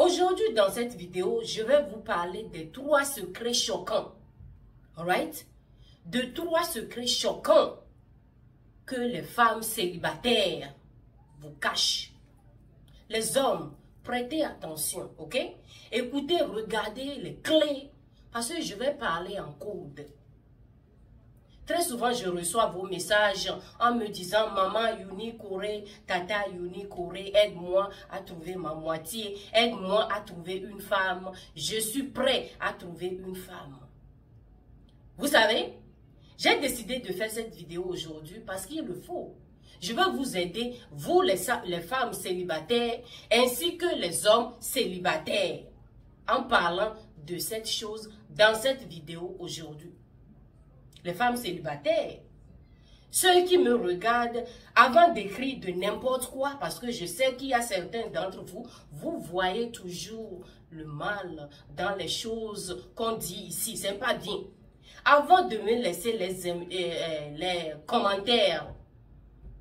Aujourd'hui, dans cette vidéo, je vais vous parler des 3 secrets choquants. Alright? De 3 secrets choquants que les femmes célibataires vous cachent. Les hommes, prêtez attention, ok? Écoutez, regardez les clés, parce que je vais parler en code. Très souvent, je reçois vos messages en me disant « Maman Yuni Corée, Tata Yuni Corée, aide-moi à trouver ma moitié, aide-moi à trouver une femme. Je suis prêt à trouver une femme. » Vous savez, j'ai décidé de faire cette vidéo aujourd'hui parce qu'il le faut. Je veux vous aider, vous les femmes célibataires, ainsi que les hommes célibataires, en parlant de cette chose dans cette vidéo aujourd'hui. Les femmes célibataires, ceux qui me regardent avant d'écrire de n'importe quoi, parce que je sais qu'il y a certains d'entre vous, vous voyez toujours le mal dans les choses qu'on dit ici, c'est pas bien. Avant de me laisser les commentaires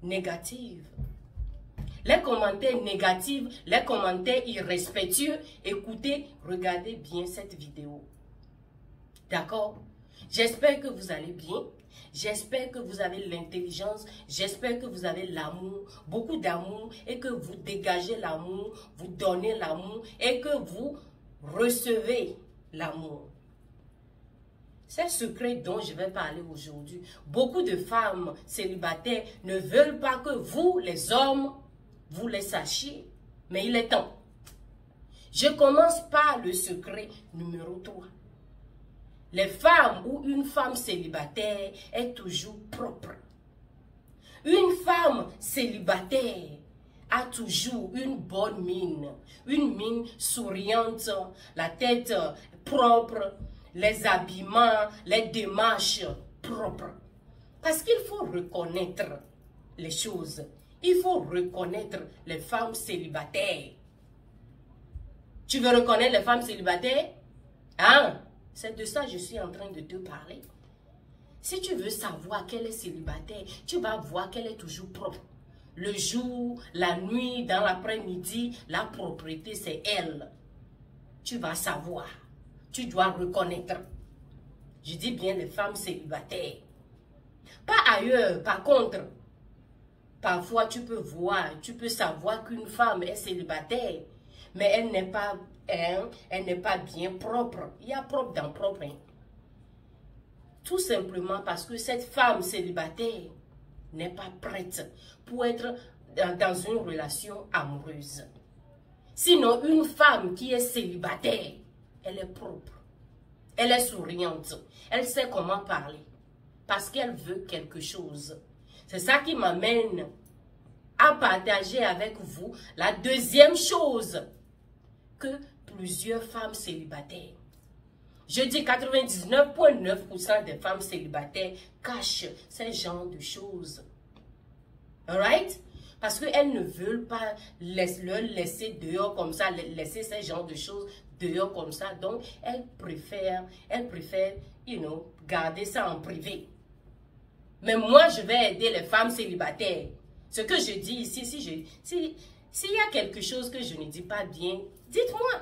négatifs, les commentaires irrespectueux, écoutez, regardez bien cette vidéo. D'accord? J'espère que vous allez bien, j'espère que vous avez l'intelligence, j'espère que vous avez l'amour, beaucoup d'amour, et que vous dégagez l'amour, vous donnez l'amour, et que vous recevez l'amour. C'est le secret dont je vais parler aujourd'hui. Beaucoup de femmes célibataires ne veulent pas que vous, les hommes, vous les sachiez, mais il est temps. Je commence par le secret numéro 3. Les femmes ou une femme célibataire est toujours propre. Une femme célibataire a toujours une bonne mine, une mine souriante, la tête propre, les habillements, les démarches propres. Parce qu'il faut reconnaître les choses. Il faut reconnaître les femmes célibataires. Tu veux reconnaître les femmes célibataires? Hein? C'est de ça que je suis en train de te parler. Si tu veux savoir qu'elle est célibataire, tu vas voir qu'elle est toujours propre. Le jour, la nuit, dans l'après-midi, la propreté, c'est elle. Tu vas savoir. Tu dois reconnaître. Je dis bien les femmes célibataires. Pas ailleurs, par contre. Parfois, tu peux voir, tu peux savoir qu'une femme est célibataire, mais elle n'est pas bien propre. Il y a propre dans propre. Hein. Tout simplement parce que cette femme célibataire n'est pas prête pour être dans une relation amoureuse. Sinon, une femme qui est célibataire, elle est propre. Elle est souriante. Elle sait comment parler. Parce qu'elle veut quelque chose. C'est ça qui m'amène à partager avec vous la deuxième chose que plusieurs femmes célibataires, je dis 99,9% des femmes célibataires cachent ces genres de choses. Alright? Parce qu'elles ne veulent pas le laisser dehors comme ça, laisser ces genres de choses dehors comme ça. Donc, elles préfèrent, garder ça en privé. Mais moi, je vais aider les femmes célibataires. Ce que je dis ici, s'il y a quelque chose que je ne dis pas bien, dites-moi.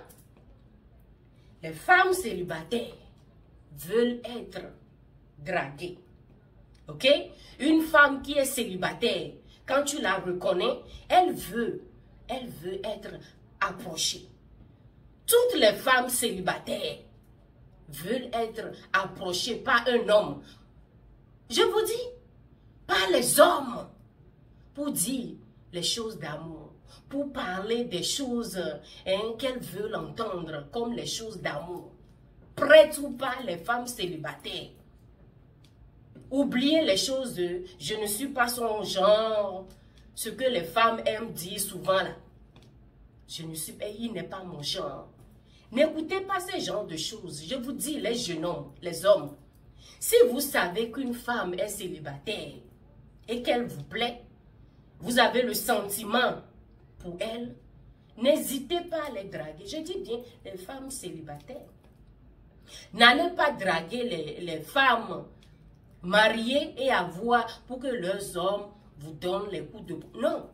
Les femmes célibataires veulent être draguées. Ok? Une femme qui est célibataire, quand tu la reconnais, elle veut être approchée. Toutes les femmes célibataires veulent être approchées par un homme. Je vous dis, pas les hommes, pour dire les choses d'amour, pour parler des choses qu'elles veulent entendre, comme les choses d'amour. Prêtes ou pas les femmes célibataires. Oubliez les choses de « je ne suis pas son genre », ce que les femmes aiment dire souvent là. Il n'est pas mon genre. N'écoutez pas ces genres de choses. Je vous dis, les jeunes hommes, les hommes, si vous savez qu'une femme est célibataire et qu'elle vous plaît, vous avez le sentiment pour elle, n'hésitez pas à les draguer. Je dis bien les femmes célibataires. N'allez pas draguer les femmes mariées et avoir pour que leurs hommes vous donnent les coups de... Non.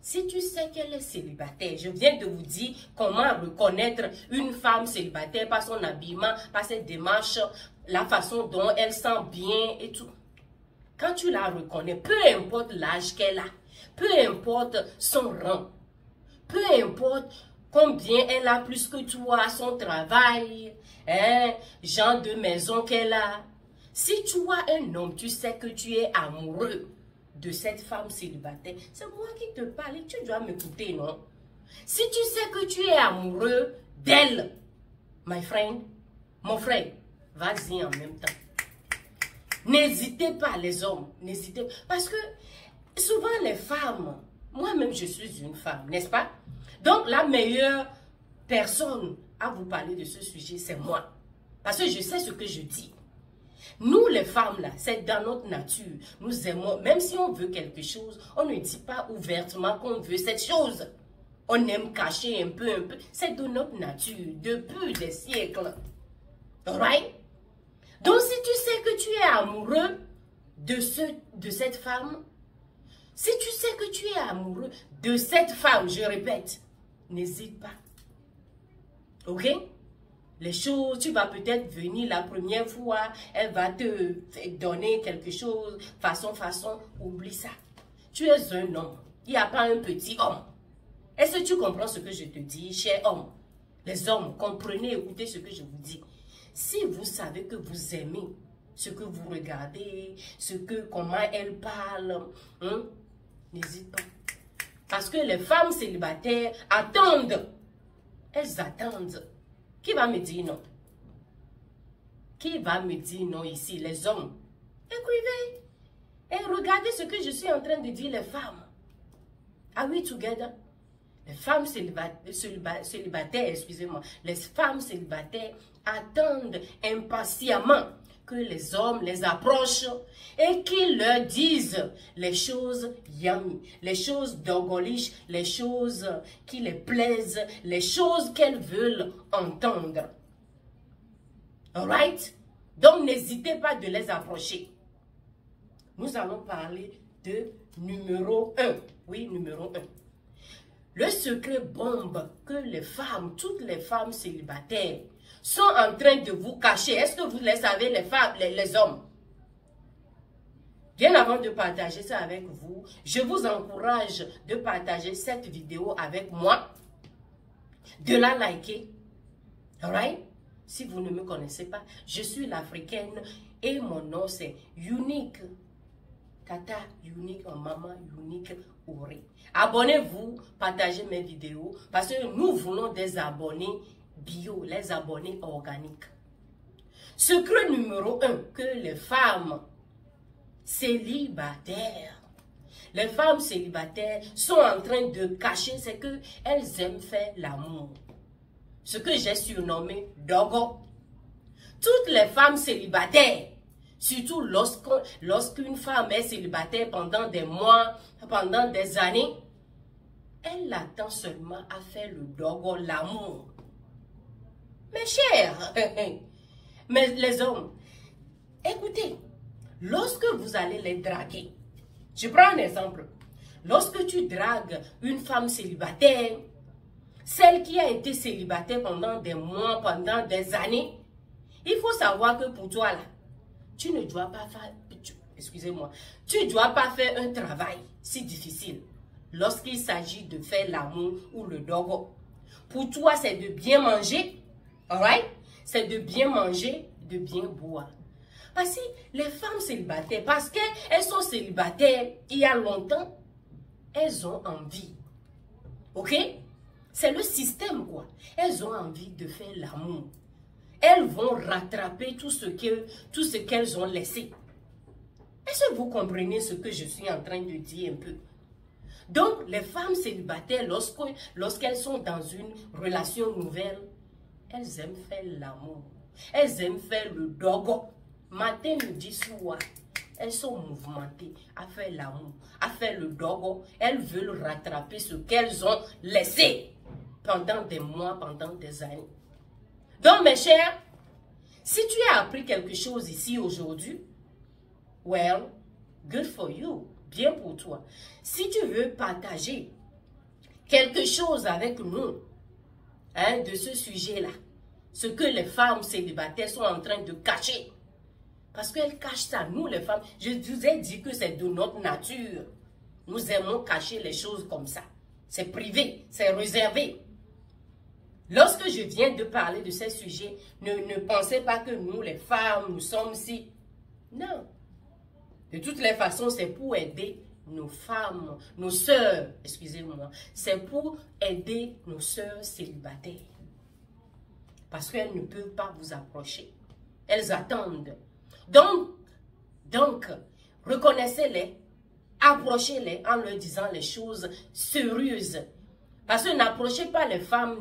Si tu sais qu'elle est célibataire, je viens de vous dire comment reconnaître une femme célibataire par son habillement, par ses démarches, la façon dont elle sent bien et tout. Quand tu la reconnais, peu importe l'âge qu'elle a, peu importe son rang, peu importe combien elle a plus que toi, son travail, genre de maison qu'elle a. Si tu vois un homme, tu sais que tu es amoureux de cette femme célibataire, c'est moi qui te parle et tu dois m'écouter, non? Si tu sais que tu es amoureux d'elle, my friend, mon frère, vas-y en même temps. N'hésitez pas les hommes, n'hésitez pas. Parce que souvent les femmes, moi-même je suis une femme, n'est-ce pas? Donc la meilleure personne à vous parler de ce sujet, c'est moi. Parce que je sais ce que je dis. Nous les femmes là, c'est dans notre nature. Nous aimons, même si on veut quelque chose, on ne dit pas ouvertement qu'on veut cette chose. On aime cacher un peu. C'est de notre nature, depuis des siècles. Alright? Donc si tu sais que tu es amoureux de cette femme, si tu sais que tu es amoureux de cette femme, je répète, n'hésite pas. Ok? Les choses, tu vas peut-être venir la première fois, elle va te donner quelque chose, façon, oublie ça. Tu es un homme, il n'y a pas un petit homme. Est-ce que tu comprends ce que je te dis, cher homme? Les hommes, comprenez, écoutez ce que je vous dis. Si vous savez que vous aimez ce que vous regardez, comment elle parle, n'hésite pas. Parce que les femmes célibataires attendent. Elles attendent. Qui va me dire non? Qui va me dire non ici, les hommes? Écrivez. Et regardez ce que je suis en train de dire, les femmes. Are we together? Les femmes célibataires, excusez-moi, les femmes célibataires attendent impatiemment que les hommes les approchent et qu'ils leur disent les choses yummy, les choses d'orgolish, les choses qui les plaisent, les choses qu'elles veulent entendre. Alright? Donc n'hésitez pas de les approcher. Nous allons parler de numéro 1. Oui, numéro 1. Le secret bombe que les femmes, toutes les femmes célibataires, sont en train de vous cacher. Est-ce que vous le savez, les femmes, les hommes? Bien avant de partager ça avec vous, je vous encourage de partager cette vidéo avec moi, de la liker. Alright? Si vous ne me connaissez pas, je suis l'Africaine et mon nom c'est Unique. Tata Unique, maman Unique Ouré. Abonnez-vous, partagez mes vidéos parce que nous voulons des abonnés bio, les abonnés organiques. Secret numéro 1 que les femmes célibataires, sont en train de cacher, c'est qu'elles aiment faire l'amour. Ce que j'ai surnommé dogo. Toutes les femmes célibataires, surtout lorsqu'une femme est célibataire pendant des mois, pendant des années, elle attend seulement à faire le dogo, l'amour. Mes chers, mais les hommes, écoutez, lorsque vous allez les draguer, je prends un exemple. Lorsque tu dragues une femme célibataire, celle qui a été célibataire pendant des mois, pendant des années, il faut savoir que pour toi, là, tu ne dois pas faire, excusez-moi, tu ne dois pas faire un travail si difficile lorsqu'il s'agit de faire l'amour ou le dogo. Pour toi, c'est de bien manger, alright? C'est de bien manger, de bien boire. Parce que les femmes célibataires, parce qu'elles sont célibataires il y a longtemps, elles ont envie. Ok? C'est le système, quoi. Elles ont envie de faire l'amour. Elles vont rattraper tout ce qu'elles ont laissé. Est-ce que vous comprenez ce que je suis en train de dire un peu? Donc, les femmes célibataires, lorsqu'elles sont dans une relation nouvelle, elles aiment faire l'amour. Elles aiment faire le dogo. Matin, midi, soir. Elles sont mouvementées à faire l'amour, à faire le dogo. Elles veulent rattraper ce qu'elles ont laissé pendant des mois, pendant des années. Donc, mes chers, si tu as appris quelque chose ici aujourd'hui, well, good for you, bien pour toi. Si tu veux partager quelque chose avec nous, hein, de ce sujet-là. Ce que les femmes célibataires sont en train de cacher. Parce qu'elles cachent ça. Nous, les femmes, je vous ai dit que c'est de notre nature. Nous aimons cacher les choses comme ça. C'est privé, c'est réservé. Lorsque je viens de parler de ces sujets, ne pensez pas que nous, les femmes, nous sommes si... Non. De toutes les façons, c'est pour aider nos femmes, nos sœurs, excusez-moi. C'est pour aider nos sœurs célibataires. Parce qu'elles ne peuvent pas vous approcher. Elles attendent. Donc reconnaissez-les, approchez-les en leur disant les choses sérieuses. Parce que n'approchez pas les femmes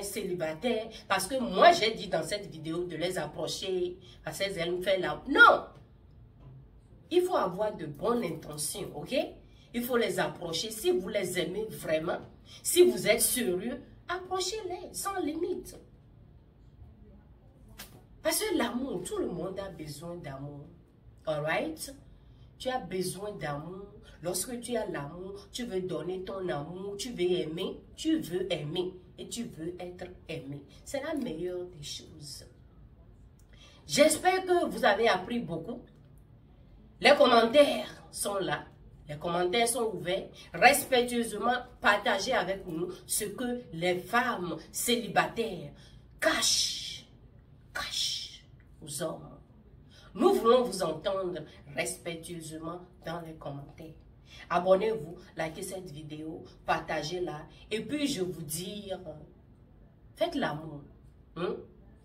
célibataires. Parce que moi, j'ai dit dans cette vidéo de les approcher. Parce qu'elles me font la... Non! Il faut avoir de bonnes intentions, ok? Il faut les approcher. Si vous les aimez vraiment, si vous êtes sérieux, approchez-les sans limite. Parce que l'amour, tout le monde a besoin d'amour. Alright? Tu as besoin d'amour. Lorsque tu as l'amour, tu veux donner ton amour, tu veux aimer et tu veux être aimé. C'est la meilleure des choses. J'espère que vous avez appris beaucoup. Les commentaires sont là. Les commentaires sont ouverts. Respectueusement, partagez avec nous ce que les femmes célibataires cachent aux hommes. Nous voulons vous entendre respectueusement dans les commentaires. Abonnez-vous, likez cette vidéo, partagez-la. Et puis je vous dis, faites l'amour.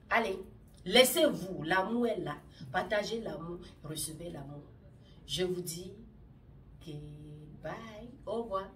Allez, laissez-vous, l'amour est là. Partagez l'amour, recevez l'amour. Je vous dis que bye, au revoir.